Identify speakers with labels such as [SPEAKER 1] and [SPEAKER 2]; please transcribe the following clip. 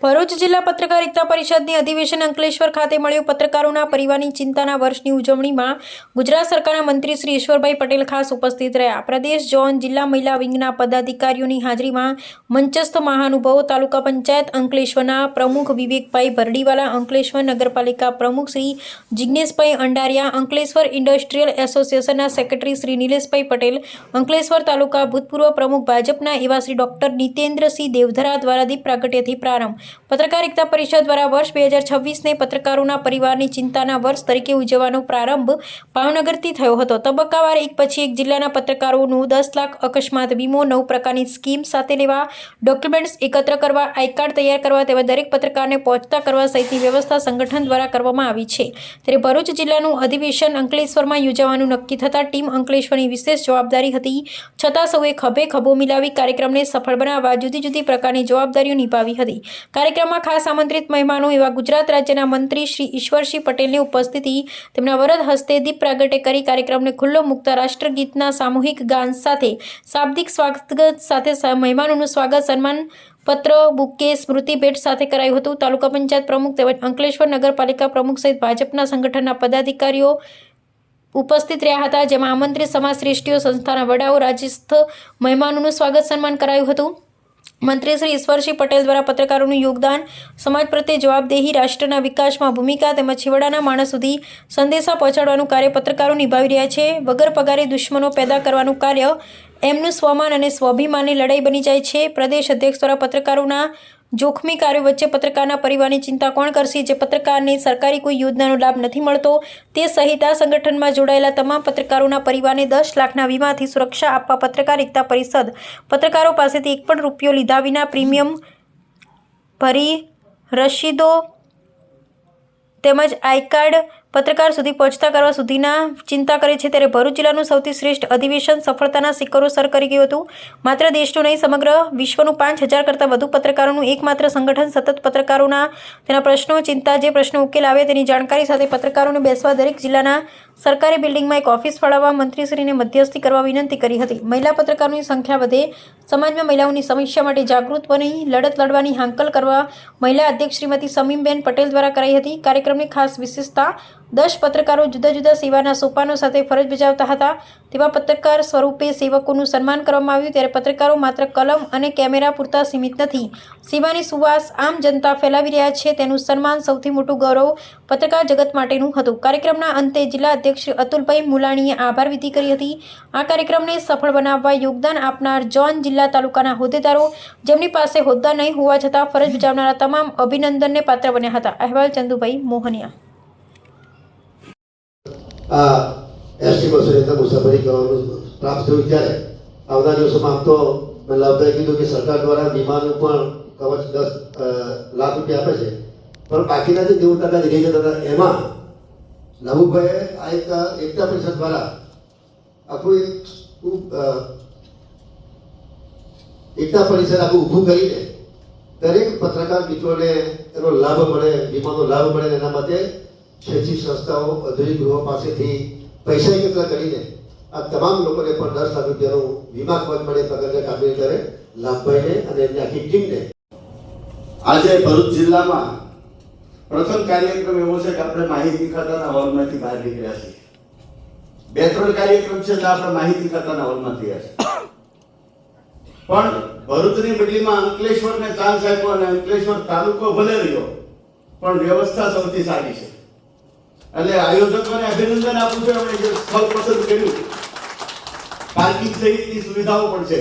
[SPEAKER 1] ભરૂચ જિલ્લા પત્રકારિતા પરિષદની અધિવેશન અંકલેશ્વર ખાતે મળ્યું। પત્રકારોના પરિવારની ચિંતાના વર્ષની ઉજવણીમાં ગુજરાત સરકારના મંત્રી શ્રી ઈશ્વરભાઈ પટેલ ખાસ ઉપસ્થિત રહ્યા। પ્રદેશ ઝોન જિલ્લા મહિલા વિંગના પદાધિકારીઓની હાજરીમાં મંચસ્થ મહાનુભાવો, તાલુકા પંચાયત અંકલેશ્વરના પ્રમુખ વિવેકભાઈ ભરડીવાલા, અંકલેશ્વર નગરપાલિકા પ્રમુખ શ્રી જિગ્નેશભાઈ અંડારિયા, અંકલેશ્વર ઇન્ડસ્ટ્રીયલ એસોસિએશનના સેક્રેટરી શ્રી નિલેશભાઈ પટેલ, અંકલેશ્વર તાલુકા ભૂતપૂર્વ પ્રમુખ ભાજપના એવા શ્રી ડોક્ટર નીતેન્દ્રસિંહ દેવધરા દ્વારા દીપ પ્રાગટ્યથી પ્રારંભ। પત્રકારિતા પરિષદ દ્વારા વર્ષ 2026ને પત્રકારોના પરિવારની ચિંતાના વર્ષ તરીકે ઉજવવાનો પ્રારંભ ભાવનગરથી થયો હતો। તબક્કાવાર એક પછી એક જિલ્લાના પત્રકારોનું 10 લાખ અકસ્માત વીમો, 9 પ્રકારની સ્કીમ સાથે લેવા, ડોક્યુમેન્ટ્સ એકત્ર કરવા, આઈ કાર્ડ તૈયાર કરવા તેવા દરેક પત્રકારને પહોંચતા કરવા સહિતની વ્યવસ્થા સંગઠન દ્વારા કરવામાં આવી છે। ત્યારે ભરૂચ જિલ્લાનું અધિવેશન અંકલેશ્વરમાં યોજવાનું નક્કી થતાં ટીમ અંકલેશ્વરની વિશેષ જવાબદારી હતી, છતાં સૌએ ખભે ખભો મિલાવી કાર્યક્રમને સફળ બનાવવા જુદી જુદી પ્રકારની જવાબદારીઓ નિભાવી હતી। કાર્યક્રમમાં ખાસ આમંત્રિત મહેમાનો એવા ગુજરાત રાજ્યના મંત્રી શ્રી ઈશ્વરસિંહ પટેલની ઉપસ્થિતિ, તેમના વરદ હસ્તે દીપ પ્રાગટ્ય કરી કાર્યક્રમને ખુલ્લો મૂકતા રાષ્ટ્રગીતના સામૂહિક ગાન સાથે શાબ્દિક સ્વાગત સાથે મહેમાનોનું સ્વાગત સન્માન પત્ર, બુકે, સ્મૃતિ ભેટ સાથે કરાયું હતું। તાલુકા પંચાયત પ્રમુખ તેમજ અંકલેશ્વર નગરપાલિકા પ્રમુખ સહિત ભાજપના સંગઠનના પદાધિકારીઓ ઉપસ્થિત રહ્યા હતા, જેમાં આમંત્રિત સમાજ શ્રેષ્ઠીઓ, સંસ્થાના વડાઓ, રાજ્યસ્થ મહેમાનોનું સ્વાગત સન્માન કરાયું હતું। મંત્રી શ્રી ઈશ્વરસિંહ પટેલ દ્વારા પત્રકારોનું યોગદાન, સમાજ પ્રત્યે જવાબદેહી, રાષ્ટ્રના વિકાસમાં ભૂમિકા તેમજ છેવાડાના માણસ સુધી સંદેશા પહોંચાડવાનું કાર્ય પત્રકારો નિભાવી રહ્યા છે। વગર પગારે દુશ્મનો પેદા કરવાનું કાર્ય એમનું સ્વમાન અને સ્વાભિમાનની લડાઈ બની જાય છે। પ્રદેશ અધ્યક્ષ દ્વારા પત્રકારોના જોખમી કાર્યો વચ્ચે પત્રકારના પરિવારની ચિંતા કોણ કરશે? જે પત્રકારને સરકારી કોઈ યોજનાનો લાભ નથી મળતો તે સહિત આ સંગઠનમાં જોડાયેલા તમામ પત્રકારોના પરિવારને 10 લાખના વીમાથી સુરક્ષા આપવા પત્રકાર એકતા પરિષદ પત્રકારો પાસેથી એક પણ રૂપિયો લીધા વિના પ્રીમિયમ ભરી રસીદો તેમજ આઈ કાર્ડ પત્રકાર સુધી પહોંચતા કરવા સુધીના ચિંતા કરે છે। ત્યારે ભરૂચ જિલ્લાનું સૌથી શ્રેષ્ઠ અધિવેશન સફળતાના શિખરો સર કરી ગયું હતું। માત્ર દેશનું નહીં, સમગ્ર વિશ્વનું 5000 કરતાં વધુ પત્રકારોનું એકમાત્ર સંગઠન સતત પત્રકારોના તેના પ્રશ્નો, ચિંતા, જે પ્રશ્નો ઉકેલ આવે તેની જાણકારી સાથે પત્રકારોને બેસવા દરેક જિલ્લાના સરકારી બિલ્ડિંગમાં એક ઓફિસ ફાળવવા મંત્રીશ્રીને મધ્યસ્થી કરવા વિનંતી કરી હતી। મહિલા પત્રકારોની સંખ્યા વધે, સમાજમાં મહિલાઓની સમસ્યા માટે જાગૃત બની લડત લડવાની હાંકલ કરવા મહિલા અધ્યક્ષ શ્રીમતી સમીમબેન પટેલ દ્વારા કરાઈ હતી। કાર્યક્રમની ખાસ વિશેષતા, 10 પત્રકારો જુદા જુદા સેવાના સોપાનો સાથે ફરજ બજાવતા હતા, તેવા પત્રકાર સ્વરૂપે સેવકોનું સન્માન કરવામાં આવ્યું। ત્યારે પત્રકારો માત્ર કલમ અને કેમેરા પૂરતા સીમિત નથી, સેવાની સુવાસ આમ જનતા ફેલાવી રહ્યા છે, તેનું સન્માન સૌથી મોટું ગૌરવ પત્રકાર જગત માટેનું હતું। કાર્યક્રમના અંતે જિલ્લા અધ્યક્ષ શ્રી અતુલભાઈ મુલાણીએ આભાર વિધિ કરી હતી। આ કાર્યક્રમને સફળ બનાવવા યોગદાન આપનાર ઝોન, જિલ્લા, તાલુકાના હોદ્દેદારો, જેમની પાસે હોદ્દા નહીં હોવા છતાં ફરજ બજાવનારા તમામ અભિનંદનને પાત્ર બન્યા હતા। અહેવાલ ચંદુભાઈ મોહનિયા।
[SPEAKER 2] એસટી બસો રહેતા મુસાફરી કરવાનું પ્રાપ્ત થયું ત્યારે આવનાર દિવસોમાં આમ તો મેં લાભદાયક કીધું કે સરકાર દ્વારા વીમાનું પણ કવચ 10 લાખ રૂપિયા આપે છે, પણ બાકીના જે 90% રહી જતા હતા એમાં નવુભાઈએ આ એક એકતા પરિષદ દ્વારા આખું એકતા પરિષદ આખું ઊભું કરીને દરેક પત્રકાર મિત્રોને એનો લાભ મળે, વીમાનો લાભ મળે, એના માટે શૈક્ષિક સંસ્થાઓ, અધૂરી ગૃહો પાસેથી પૈસા એકત્ર કરીને આ તમામ લોકોને પણ 10 લાખ રૂપિયાનું વીમા કવચ મળે પ્રકારની કામગીરી કરે લાભભાઈને અને એમની આખી ટીમને।
[SPEAKER 3] આજે ભરૂચ જિલ્લામાં પ્રથમ કાર્યક્રમ એવો છે કે આપણે માહિતી ખાતાના હોલમાંથી બહાર નીકળ્યા છીએ। 2-3 કાર્યક્રમ છે જે આપણે માહિતી ખાતાના હોલમાં થયા છે, પણ ભરૂચની બદલીમાં અંકલેશ્વરને ચાન્સ આપ્યો અને અંકલેશ્વર તાલુકો ભલે રહ્યો પણ વ્યવસ્થા સૌથી સારી છે। એટલે આયોજકોને અભિનંદન આપું છું, એમણે જે સ્થળ પસંદ કર્યું, પાર્કિંગ સહિતની સુવિધાઓ પણ છે।